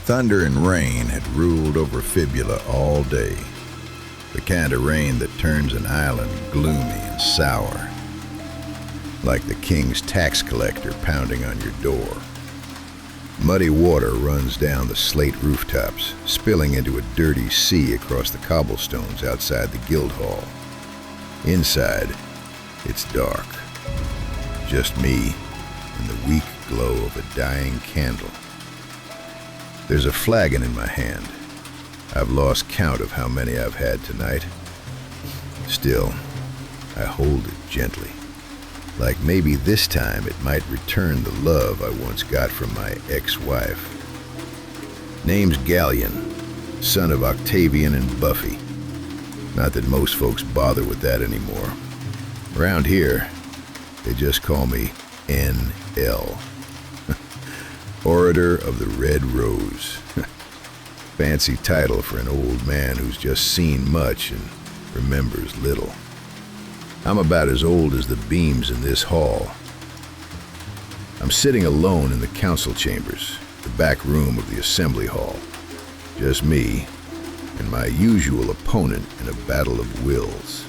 Thunder and rain had ruled over Fibula all day. The kind of rain that turns an island gloomy and sour, like the king's tax collector pounding on your door. Muddy water runs down the slate rooftops, spilling into a dirty sea across the cobblestones outside the guild hall. Inside, it's dark. Just me and the weak glow of a dying candle. There's a flagon in my hand. I've lost count of how many I've had tonight. Still, I hold it gently, like maybe this time it might return the love I once got from my ex-wife. Name's Galleon, son of Octavian and Buffy. Not that most folks bother with that anymore. Around here, they just call me NL. Orator of the Red Rose. Fancy title for an old man who's just seen much and remembers little. I'm about as old as the beams in this hall. I'm sitting alone in the council chambers, the back room of the assembly hall. Just me and my usual opponent in a battle of wills.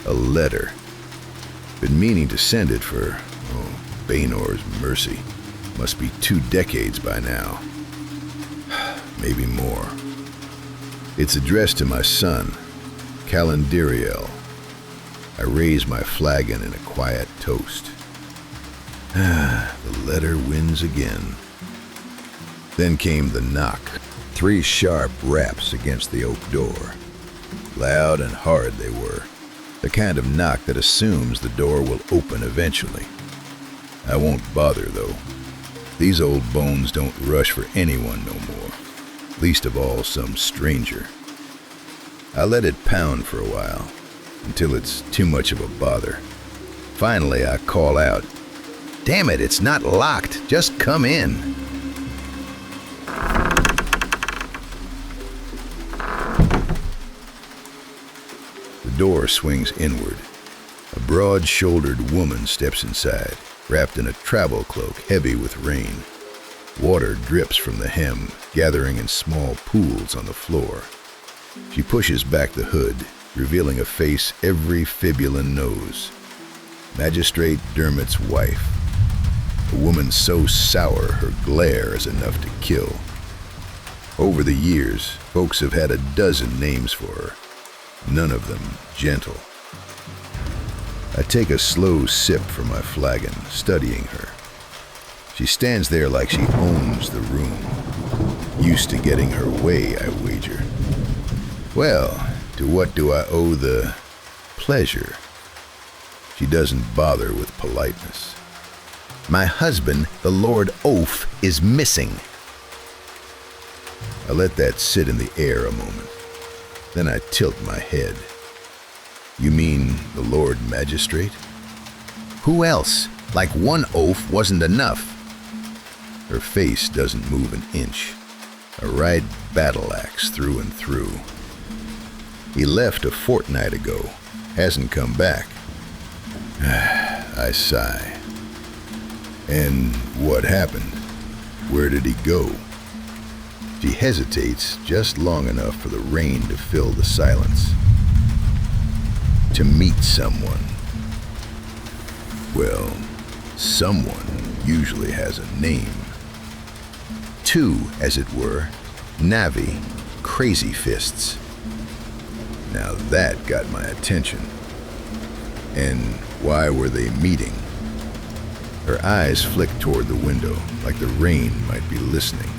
A letter. Been meaning to send it for, Banor's mercy. Must be 2 decades by now. Maybe more. It's addressed to my son, Calandiriel. I raise my flagon in a quiet toast. The letter wins again. Then came the knock. 3 sharp raps against the oak door. Loud and hard they were. The kind of knock that assumes the door will open eventually. I won't bother, though. These old bones don't rush for anyone no more, least of all some stranger. I let it pound for a while, until it's too much of a bother. Finally, I call out, "Damn it, it's not locked. Just come in." The door swings inward. A broad-shouldered woman steps inside, wrapped in a travel cloak heavy with rain. Water drips from the hem, gathering in small pools on the floor. She pushes back the hood, revealing a face every Fibulan knows. Magistrate Dermot's wife. A woman so sour her glare is enough to kill. Over the years, folks have had a dozen names for her, none of them gentle. I take a slow sip from my flagon, studying her. She stands there like she owns the room. Used to getting her way, I wager. Well, to what do I owe the pleasure? She doesn't bother with politeness. "My husband, the Lord Oaf, is missing." I let that sit in the air a moment. Then I tilt my head. "You mean the Lord Magistrate?" "Who else? Like one oaf wasn't enough." Her face doesn't move an inch. A right battle axe through and through. "He left a fortnight ago. Hasn't come back." I sigh. "And what happened? Where did he go?" She hesitates just long enough for the rain to fill the silence. "To meet someone." Well, someone usually has a name. 2, as it were. Navi, Crazy Fists. Now that got my attention. And why were they meeting? Her eyes flick toward the window, like the rain might be listening.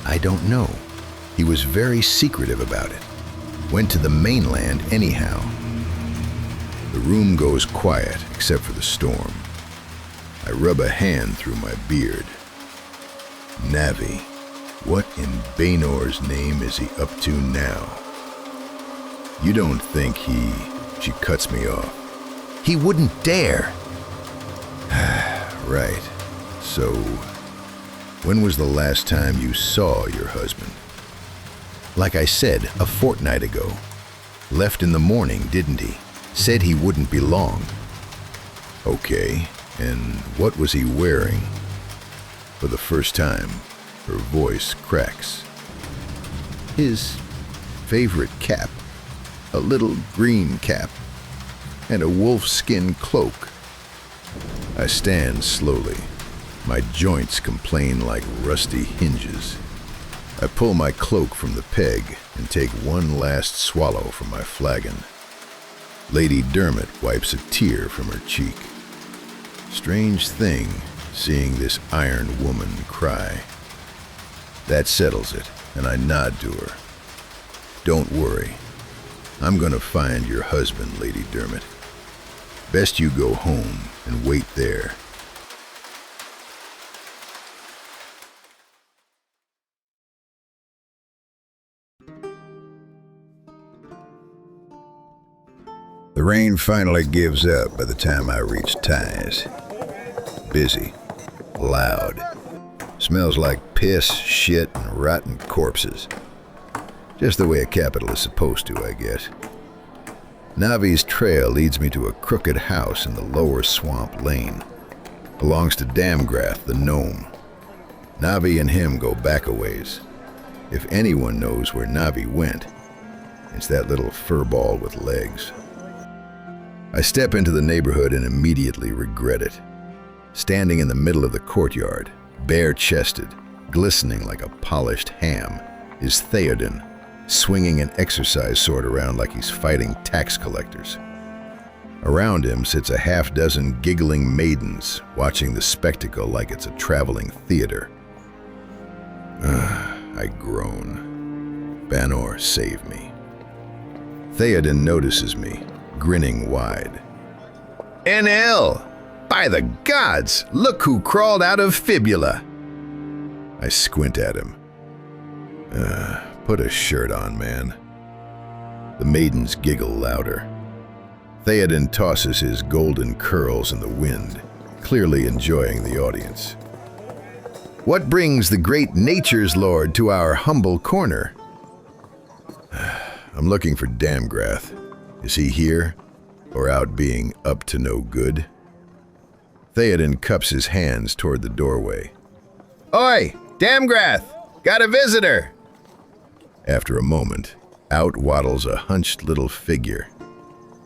"I don't know. He was very secretive about it. Went to the mainland anyhow." The room goes quiet, except for the storm. I rub a hand through my beard. Navi. What in Banor's name is he up to now? "You don't think he..." She cuts me off. "He wouldn't dare." Right. So, when was the last time you saw your husband? "Like I said, a fortnight ago. Left in the morning, didn't he? Said he wouldn't be long." "Okay, and what was he wearing?" For the first time, Her voice cracks. His favorite cap, a little green cap, and a wolfskin cloak. I stand slowly. My joints complain like rusty hinges. I pull my cloak from the peg and take one last swallow from my flagon. Lady Dermot wipes a tear from her cheek. Strange thing, seeing this iron woman cry. That settles it, and I nod to her. Don't worry. I'm gonna find your husband, Lady Dermot. Best you go home and wait there. The rain finally gives up by the time I reach Ties. Busy, loud, smells like piss, shit, and rotten corpses. Just the way a capital is supposed to, I guess. Navi's trail leads me to a crooked house in the lower swamp lane. Belongs to Damgrath, the gnome. Navi and him go back a ways. If anyone knows where Navi went, it's that little furball with legs. I step into the neighborhood and immediately regret it. Standing in the middle of the courtyard, bare-chested, glistening like a polished ham, is Theoden, swinging an exercise sword around like he's fighting tax collectors. Around him sits a half-dozen giggling maidens, watching the spectacle like it's a traveling theater. I groan. Banor, save me. Theoden notices me, grinning wide. NL! By the gods, look who crawled out of Fibula! I squint at him. Put a shirt on, man. The maidens giggle louder. Theoden tosses his golden curls in the wind, clearly enjoying the audience. What brings the great Nature's Lord to our humble corner? I'm looking for Damgrath. Is he here, or out being up to no good? Theoden cups his hands toward the doorway. Oi, Damgrath! Got a visitor! After a moment, out waddles a hunched little figure,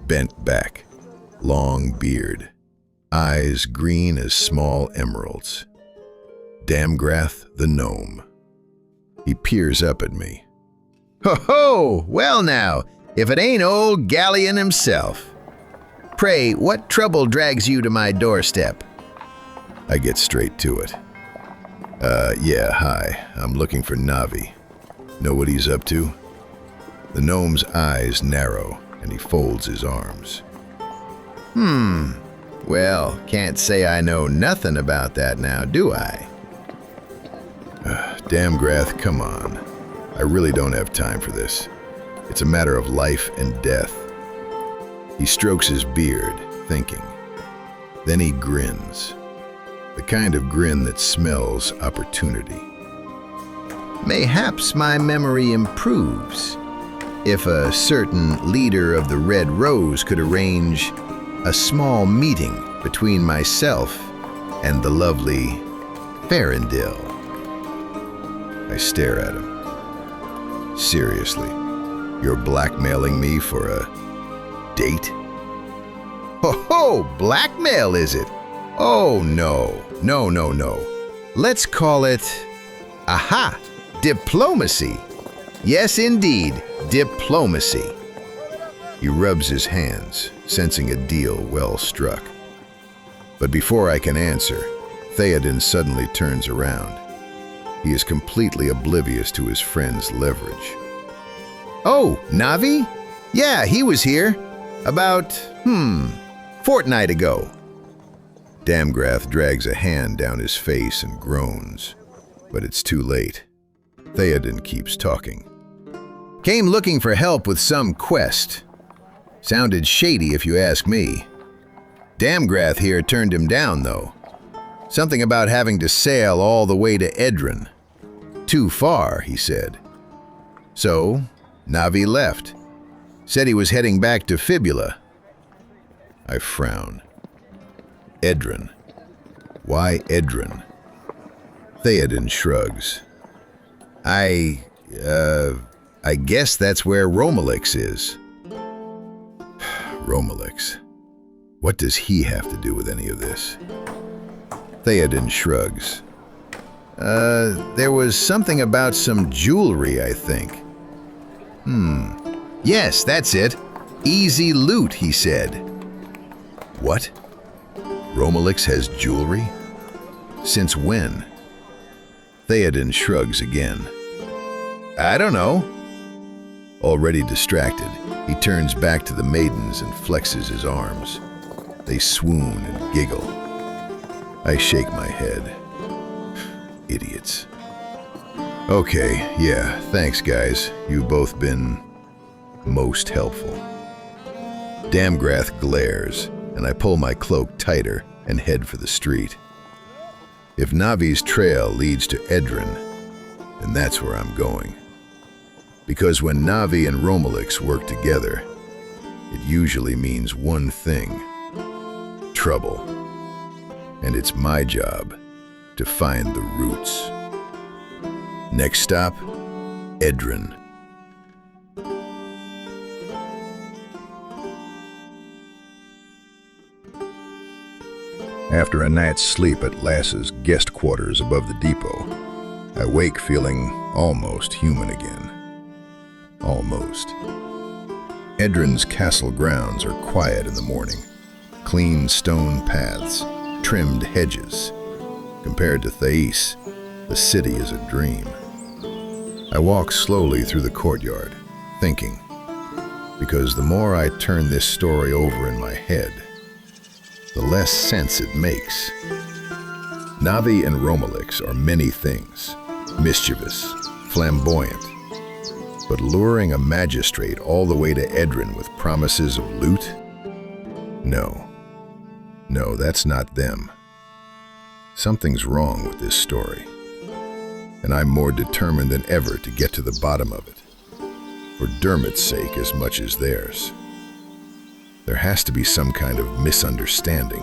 bent back, long beard, eyes green as small emeralds. Damgrath the gnome. He peers up at me. Ho ho! Well now, if it ain't old Galleon himself. Pray, what trouble drags you to my doorstep? I get straight to it. Yeah, hi. I'm looking for Navi. Know what he's up to? The gnome's eyes narrow, and he folds his arms. Well, can't say I know nothing about that now, do I? Damgrath, come on. I really don't have time for this. It's a matter of life and death. He strokes his beard, thinking. Then he grins. The kind of grin that smells opportunity. Mayhaps my memory improves. If a certain leader of the Red Rose could arrange a small meeting between myself and the lovely Farendil. I stare at him. Seriously, you're blackmailing me for a date? Ho, blackmail is it? Oh, no. Let's call it, aha, diplomacy. Yes, indeed, diplomacy. He rubs his hands, sensing a deal well struck. But before I can answer, Theoden suddenly turns around. He is completely oblivious to his friend's leverage. Oh, Navi? Yeah, he was here. About, fortnight ago. Damgrath drags a hand down his face and groans. But it's too late. Theoden keeps talking. Came looking for help with some quest. Sounded shady if you ask me. Damgrath here turned him down, though. Something about having to sail all the way to Edron. Too far, he said. So, Navi left. Said he was heading back to Fibula. I frown. Edron. Why Edron? Theoden shrugs. I guess that's where Romelix is. Romelix. What does he have to do with any of this? Theoden shrugs. There was something about some jewelry, I think. Yes, that's it. Easy loot, he said. What? Romelix has jewelry? Since when? Theoden shrugs again. I don't know. Already distracted, he turns back to the maidens and flexes his arms. They swoon and giggle. I shake my head. Idiots. Okay, yeah, thanks guys. You've both been most helpful. Damgrath glares, and I pull my cloak tighter and head for the street. If Navi's trail leads to Edrin, then that's where I'm going. Because when Navi and Romelix work together, it usually means one thing: trouble. And it's my job to find the roots. Next stop, Edrin. After a night's sleep at Lass's guest quarters above the depot, I wake feeling almost human again. Almost. Edrin's castle grounds are quiet in the morning. Clean stone paths, trimmed hedges. Compared to Thais, the city is a dream. I walk slowly through the courtyard, thinking, because the more I turn this story over in my head, the less sense it makes. Navi and Romelix are many things, mischievous, flamboyant, but luring a magistrate all the way to Edrin with promises of loot? No, that's not them. Something's wrong with this story, and I'm more determined than ever to get to the bottom of it, for Dermot's sake as much as theirs. There has to be some kind of misunderstanding.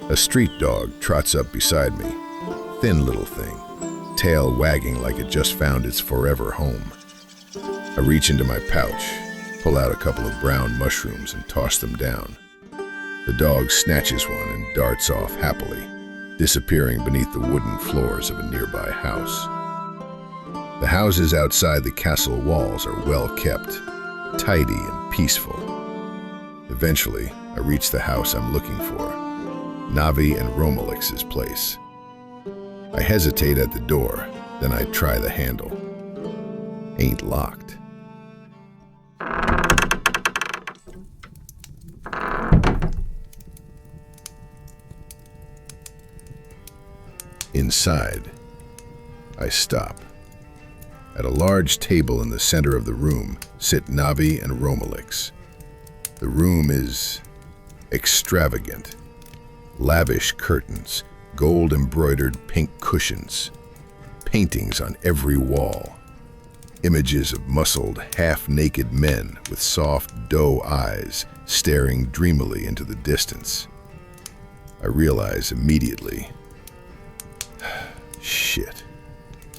A street dog trots up beside me, thin little thing, tail wagging like it just found its forever home. I reach into my pouch, pull out a couple of brown mushrooms and toss them down. The dog snatches one and darts off happily, disappearing beneath the wooden floors of a nearby house. The houses outside the castle walls are well kept, tidy and peaceful. Eventually, I reach the house I'm looking for, Navi and Romelix's place. I hesitate at the door, then I try the handle. Ain't locked. Inside, I stop. At a large table in the center of the room sit Navi and Romelix. The room is extravagant. Lavish curtains, gold-embroidered pink cushions, paintings on every wall, images of muscled, half-naked men with soft doe eyes staring dreamily into the distance. I realize immediately, shit,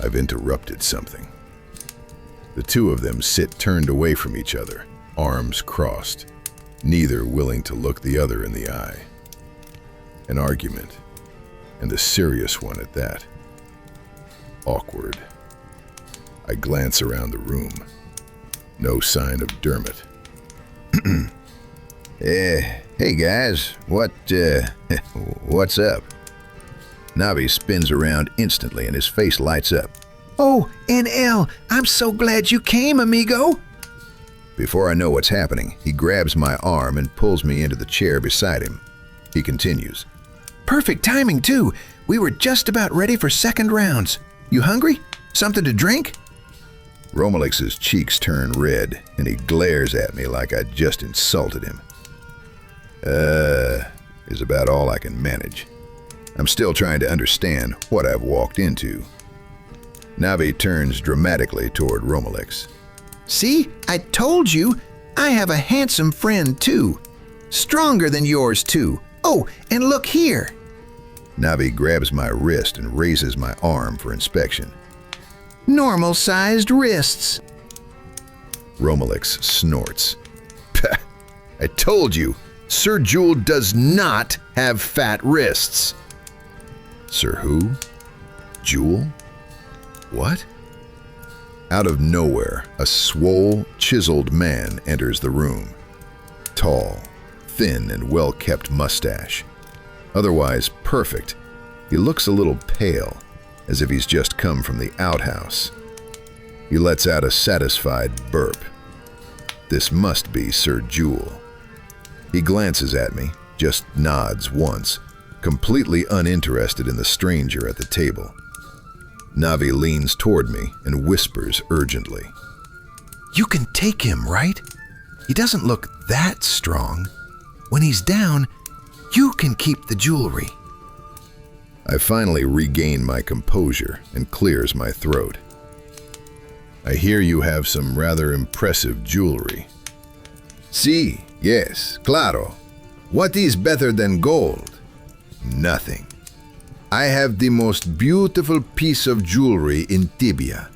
I've interrupted something. The two of them sit turned away from each other, arms crossed, neither willing to look the other in the eye. An argument, and a serious one at that. Awkward. I glance around the room. No sign of Dermot. Hey guys, what's up? Navi spins around instantly and his face lights up. Oh, NL, I'm so glad you came, amigo. Before I know what's happening, he grabs my arm and pulls me into the chair beside him. He continues. Perfect timing, too. We were just about ready for second rounds. You hungry? Something to drink? Romelix's cheeks turn red, and he glares at me like I just insulted him. Is about all I can manage. I'm still trying to understand what I've walked into. Navi turns dramatically toward Romelix. See, I told you, I have a handsome friend too. Stronger than yours too. Oh, and look here. Navi grabs my wrist and raises my arm for inspection. normal-sized wrists. Romelix snorts. Pah, I told you, Sir Jewel does not have fat wrists. Sir who? Jewel? What? Out of nowhere, a swole, chiseled man enters the room. Tall, thin, and well-kept mustache. Otherwise perfect, he looks a little pale, as if he's just come from the outhouse. He lets out a satisfied burp. This must be Sir Jewel. He glances at me, just nods once, completely uninterested in the stranger at the table. Navi leans toward me and whispers urgently. You can take him, right? He doesn't look that strong. When he's down, you can keep the jewelry. I finally regain my composure and clears my throat. I hear you have some rather impressive jewelry. Sí, yes, claro. What is better than gold? Nothing. I have the most beautiful piece of jewelry in Tibia.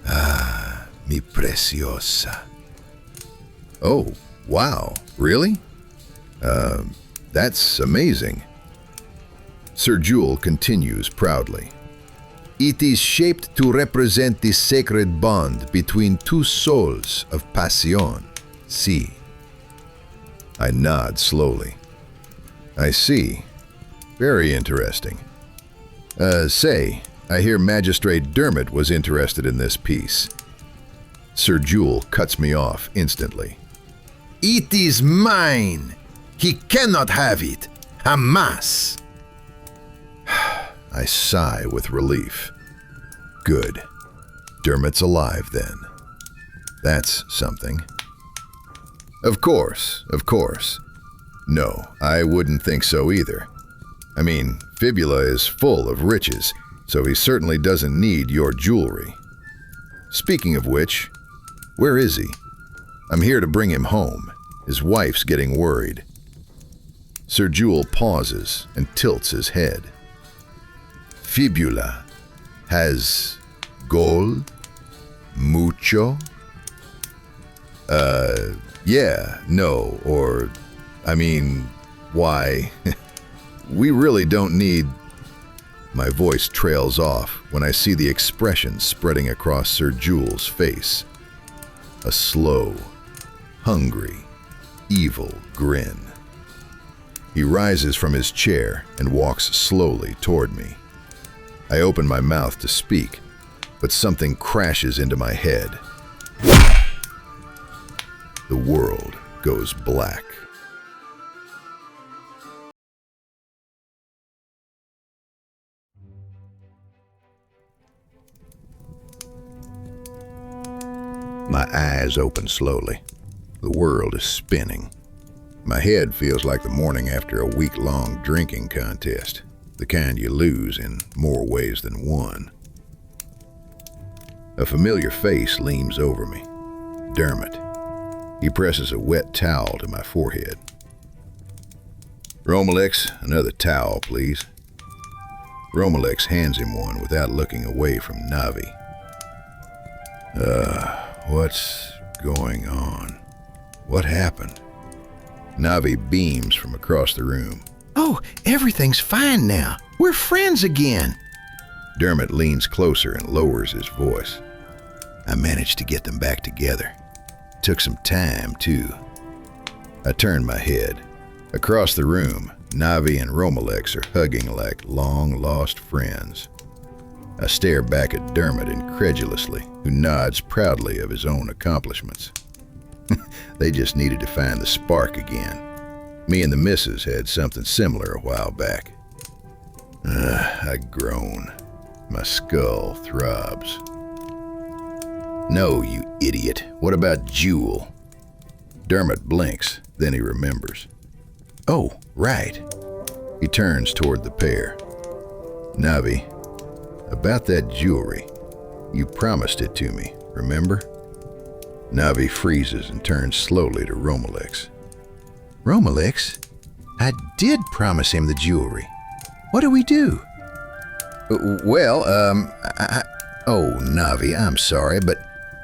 Ah, mi preciosa. Oh, wow, really? That's amazing. Sir Jewel continues proudly. It is shaped to represent the sacred bond between two souls of passion. See. I nod slowly. I see. Very interesting. Say, I hear Magistrate Dermot was interested in this piece. Sir Jewel cuts me off instantly. It is mine! He cannot have it! Hamas! I sigh with relief. Good. Dermot's alive then. That's something. Of course, of course. No, I wouldn't think so either. I mean, Fibula is full of riches, so he certainly doesn't need your jewelry. Speaking of which, where is he? I'm here to bring him home. His wife's getting worried. Sir Jewel pauses and tilts his head. Fibula has gold? Mucho? Yeah, no, or, I mean, why? We really don't need... My voice trails off when I see the expression spreading across Sir Jewel's face. A slow, hungry, evil grin. He rises from his chair and walks slowly toward me. I open my mouth to speak, but something crashes into my head. The world goes black. My eyes open slowly. The world is spinning. My head feels like the morning after a week-long drinking contest, the kind you lose in more ways than one. A familiar face leans over me. Dermot. He presses a wet towel to my forehead. Romelix, another towel, please. Romelix hands him one without looking away from Navi. What's going on? What happened? Navi beams from across the room. Oh, everything's fine now. We're friends again. Dermot leans closer and lowers his voice. I managed to get them back together. Took some time, too. I turn my head. Across the room, Navi and Romelix are hugging like long-lost friends. I stare back at Dermot incredulously, who nods proudly of his own accomplishments. They just needed to find the spark again. Me and the missus had something similar a while back. I groan. My skull throbs. No, you idiot. What about Jewel? Dermot blinks, then he remembers. Oh, right. He turns toward the pair. Navi, about that jewelry. You promised it to me, remember? Navi freezes and turns slowly to Romelix. Romelix? I did promise him the jewelry. What do we do? Oh, Navi, I'm sorry, but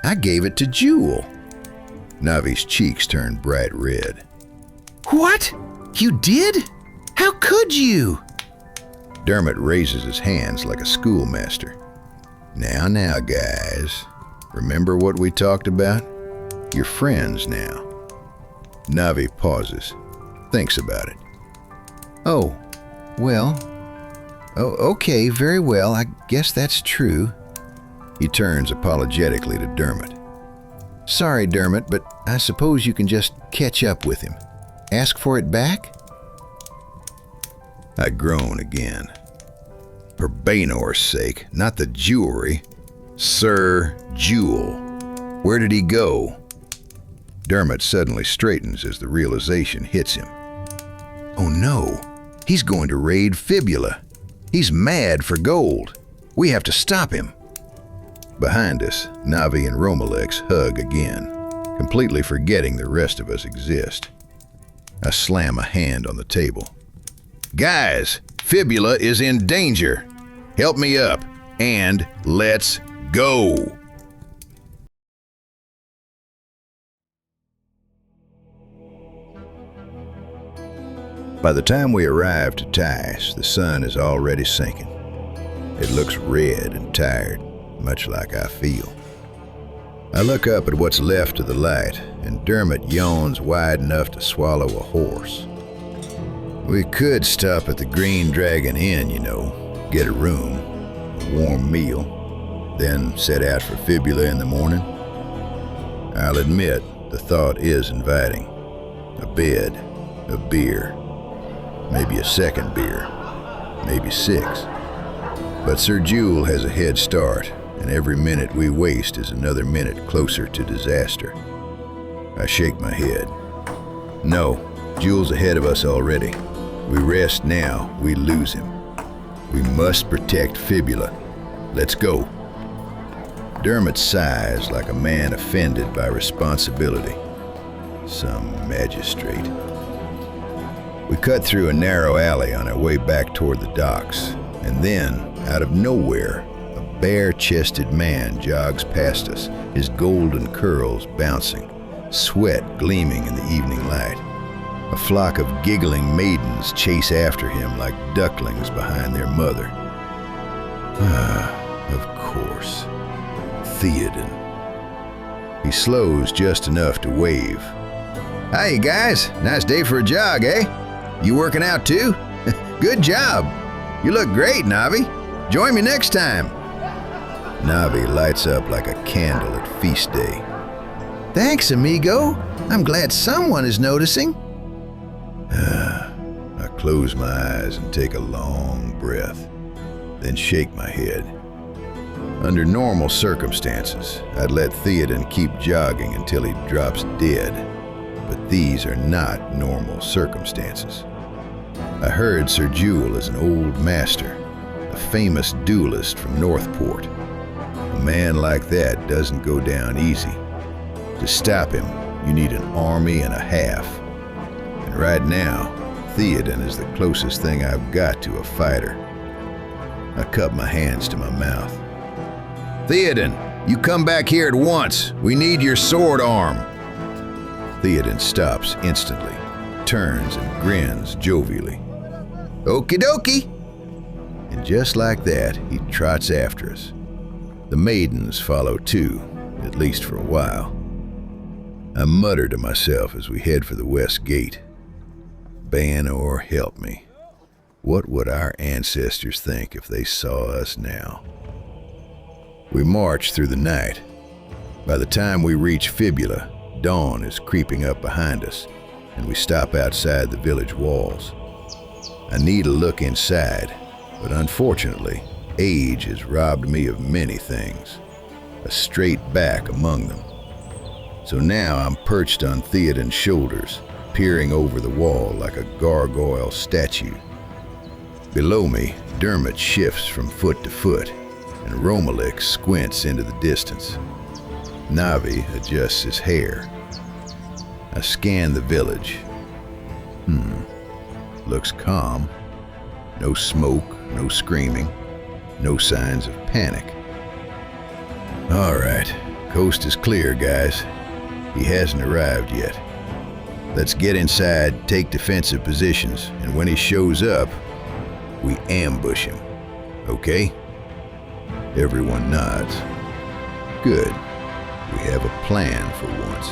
I gave it to Jewel. Navi's cheeks turned bright red. What? You did? How could you? Dermot raises his hands like a schoolmaster. Now, guys. Remember what we talked about? You're friends now. Navi pauses, thinks about it. Oh, well. Oh, okay, very well. I guess that's true. He turns apologetically to Dermot. Sorry, Dermot, but I suppose you can just catch up with him. Ask for it back? I groan again. For Banor's sake, not the jewelry. Sir Jewel. Where did he go? Dermot suddenly straightens as the realization hits him. Oh no, he's going to raid Fibula. He's mad for gold. We have to stop him. Behind us, Navi and Romalex hug again, completely forgetting the rest of us exist. I slam a hand on the table. Guys, Fibula is in danger. Help me up, and let's go. By the time we arrive to Tice, the sun is already sinking. It looks red and tired, much like I feel. I look up at what's left of the light, and Dermot yawns wide enough to swallow a horse. We could stop at the Green Dragon Inn, you know, get a room, a warm meal, then set out for Fibula in the morning. I'll admit, the thought is inviting. A bed, a beer, maybe a second beer, maybe 6. But Sir Jewel has a head start, and every minute we waste is another minute closer to disaster. I shake my head. No, Jewel's ahead of us already. We rest now, we lose him. We must protect Fibula. Let's go. Dermot sighs like a man offended by responsibility. Some magistrate. We cut through a narrow alley on our way back toward the docks, and then, out of nowhere, a bare-chested man jogs past us, his golden curls bouncing, sweat gleaming in the evening light. A flock of giggling maidens chase after him like ducklings behind their mother. Of course. Theoden. He slows just enough to wave. Hey guys, nice day for a jog, eh? You working out too? Good job. You look great, Navi. Join me next time. Navi lights up like a candle at feast day. Thanks, amigo. I'm glad someone is noticing. I close my eyes and take a long breath, then shake my head. Under normal circumstances, I'd let Theoden keep jogging until he drops dead, but these are not normal circumstances. I heard Sir Jewel is an old master, a famous duelist from Northport. A man like that doesn't go down easy. To stop him, you need an army and a half. And right now, Theoden is the closest thing I've got to a fighter. I cup my hands to my mouth. Theoden, you come back here at once. We need your sword arm. Theoden stops instantly, turns and grins jovially. Okie dokie. And just like that, he trots after us. The maidens follow too, at least for a while. I mutter to myself as we head for the west gate. Banor, help me. What would our ancestors think if they saw us now? We march through the night. By the time we reach Fibula, dawn is creeping up behind us, and we stop outside the village walls. I need a look inside, but unfortunately, age has robbed me of many things, a straight back among them. So now I'm perched on Theoden's shoulders, peering over the wall like a gargoyle statue. Below me, Dermot shifts from foot to foot, and Romalex squints into the distance. Navi adjusts his hair. I scan the village. Looks calm. No smoke, no screaming, no signs of panic. All right, coast is clear, guys. He hasn't arrived yet. Let's get inside, take defensive positions, and when he shows up, we ambush him. Okay? Everyone nods. Good. We have a plan for once.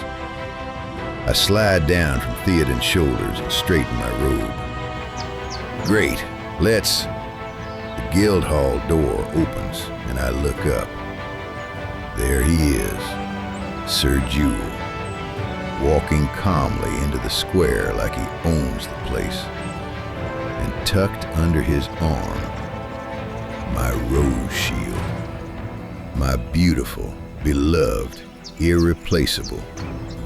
I slide down from Theoden's shoulders and straighten my robe. Great. Let's... The guild hall door opens, and I look up. There he is, Sir Jewel, walking calmly into the square like he owns the place. And tucked under his arm, my rose shield. My beautiful, beloved, irreplaceable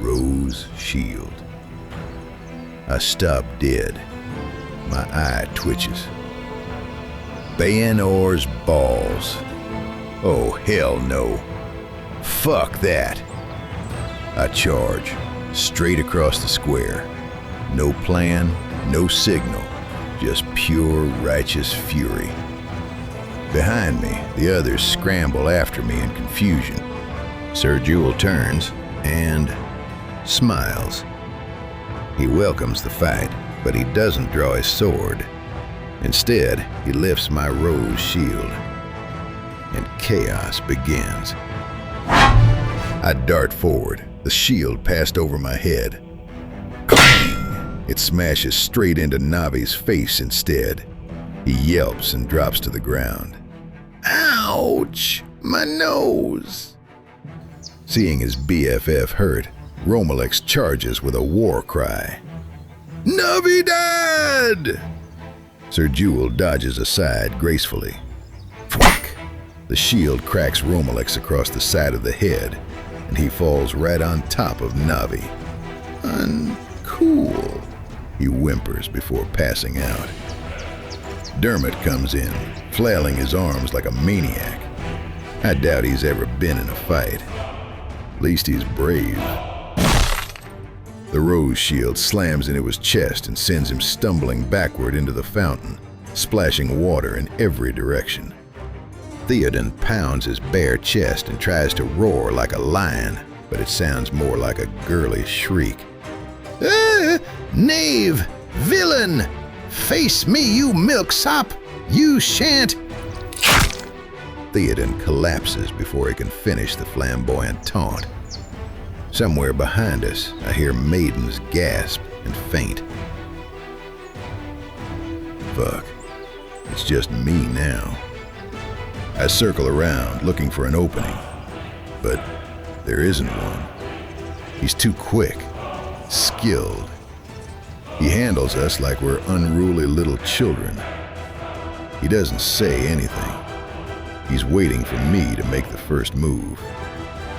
rose shield. I stop dead. My eye twitches. Banor's balls. Oh, hell no. Fuck that. I charge, straight across the square. No plan, no signal, just pure righteous fury. Behind me, the others scramble after me in confusion. Sir Jewel turns and smiles. He welcomes the fight, but he doesn't draw his sword. Instead, he lifts my rose shield, and chaos begins. I dart forward, the shield passed over my head. Clang! It smashes straight into Navi's face instead. He yelps and drops to the ground. Ouch! My nose! Seeing his BFF hurt, Romalex charges with a war cry. Navidad! Sir Jewel dodges aside gracefully. Thwack! The shield cracks Romalex across the side of the head, and he falls right on top of Navi. Uncool, he whimpers before passing out. Dermot comes in, flailing his arms like a maniac. I doubt he's ever been in a fight. At least he's brave. The rose shield slams into his chest and sends him stumbling backward into the fountain, splashing water in every direction. Theoden pounds his bare chest and tries to roar like a lion, but it sounds more like a girlish shriek. Ah, knave! Villain! Face me, you milksop! You shan't! Theoden collapses before he can finish the flamboyant taunt. Somewhere behind us, I hear maidens gasp and faint. Fuck. It's just me now. I circle around, looking for an opening, but there isn't one. He's too quick, skilled. He handles us like we're unruly little children. He doesn't say anything. He's waiting for me to make the first move,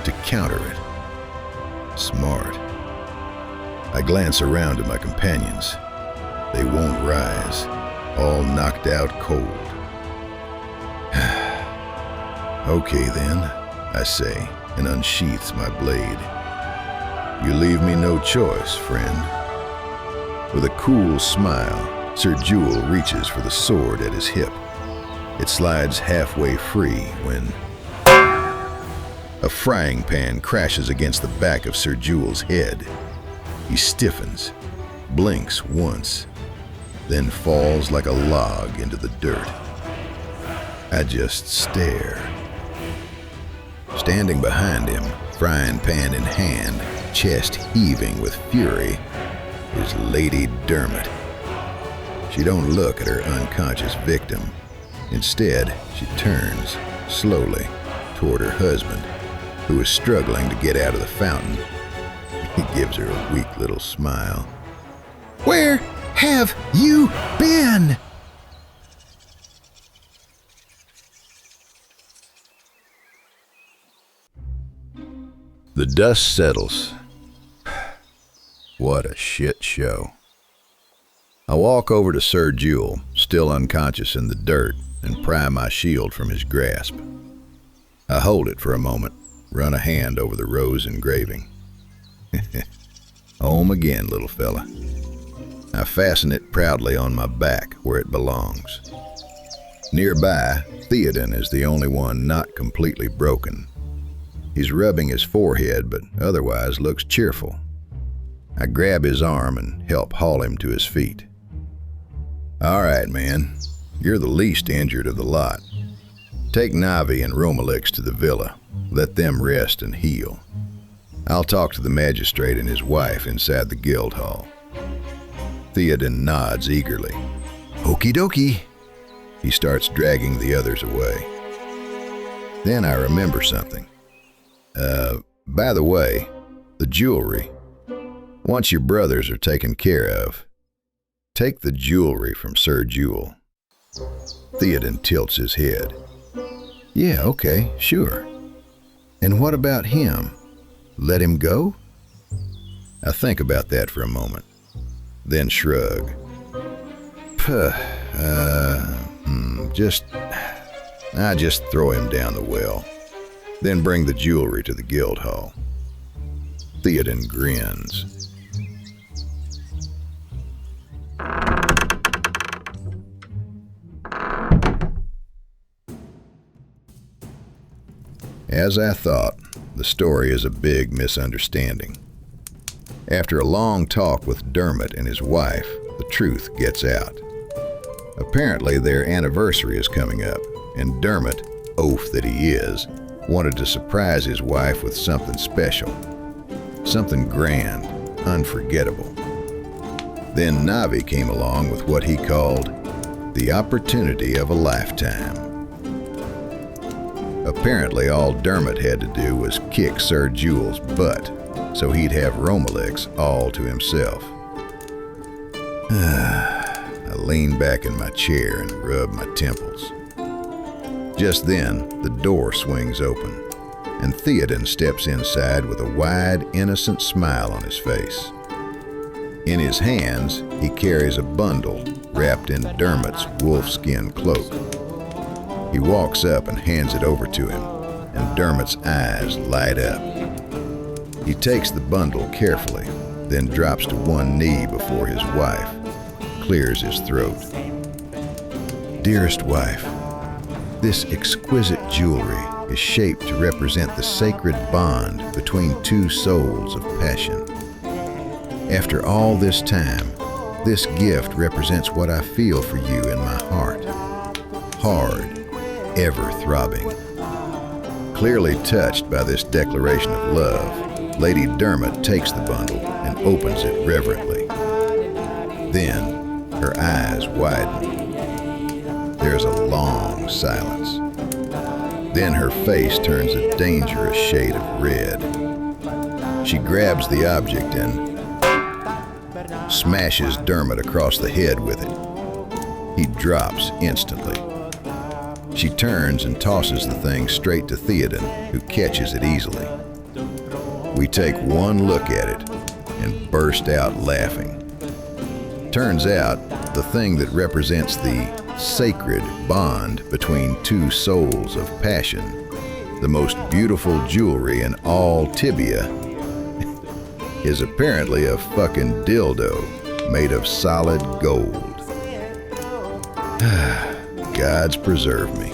to counter it. Smart. I glance around at my companions. They won't rise, all knocked out cold. Okay then, I say, and unsheaths my blade. You leave me no choice, friend. With a cool smile, Sir Jewel reaches for the sword at his hip. It slides halfway free when a frying pan crashes against the back of Sir Jewel's head. He stiffens, blinks once, then falls like a log into the dirt. I just stare. Standing behind him, frying pan in hand, chest heaving with fury, is Lady Dermot. She don't look at her unconscious victim. Instead, she turns, slowly, toward her husband, who is struggling to get out of the fountain. He gives her a weak little smile. Where have you been? The dust settles. What a shit show. I walk over to Sir Jewel, still unconscious in the dirt, and pry my shield from his grasp. I hold it for a moment, run a hand over the rose engraving. Home again, little fella. I fasten it proudly on my back where it belongs. Nearby, Theoden is the only one not completely broken. He's rubbing his forehead, but otherwise looks cheerful. I grab his arm and help haul him to his feet. All right, man. You're the least injured of the lot. Take Navi and Romalix to the villa. Let them rest and heal. I'll talk to the magistrate and his wife inside the guild hall. Theoden nods eagerly. Okie dokie. He starts dragging the others away. Then I remember something. By the way, the jewelry. Once your brothers are taken care of, take the jewelry from Sir Jewel. Theoden tilts his head. Yeah, okay, sure. And what about him? Let him go? I think about that for a moment, then shrug. I just throw him down the well, then bring the jewelry to the guild hall. Theoden grins. As I thought, the story is a big misunderstanding. After a long talk with Dermot and his wife, the truth gets out. Apparently their anniversary is coming up, and Dermot, oaf that he is, wanted to surprise his wife with something special. Something grand, unforgettable. Then Navi came along with what he called the opportunity of a lifetime. Apparently all Dermot had to do was kick Sir Jewel's butt, so he'd have Romalix all to himself. I lean back in my chair and rub my temples. Just then, the door swings open, and Theoden steps inside with a wide, innocent smile on his face. In his hands, he carries a bundle wrapped in Dermot's wolfskin cloak. He walks up and hands it over to him, and Dermot's eyes light up. He takes the bundle carefully, then drops to one knee before his wife, clears his throat. Dearest wife, this exquisite jewelry is shaped to represent the sacred bond between two souls of passion. After all this time, this gift represents what I feel for you in my heart. Hard, ever throbbing. Clearly touched by this declaration of love, Lady Dermot takes the bundle and opens it reverently. Then her eyes widen. There's a long silence. Then her face turns a dangerous shade of red. She grabs the object and smashes Dermot across the head with it. He drops instantly. She turns and tosses the thing straight to Theoden, who catches it easily. We take one look at it and burst out laughing. Turns out, the thing that represents the sacred bond between two souls of passion, the most beautiful jewelry in all Tibia, is apparently a fucking dildo made of solid gold. Gods preserve me.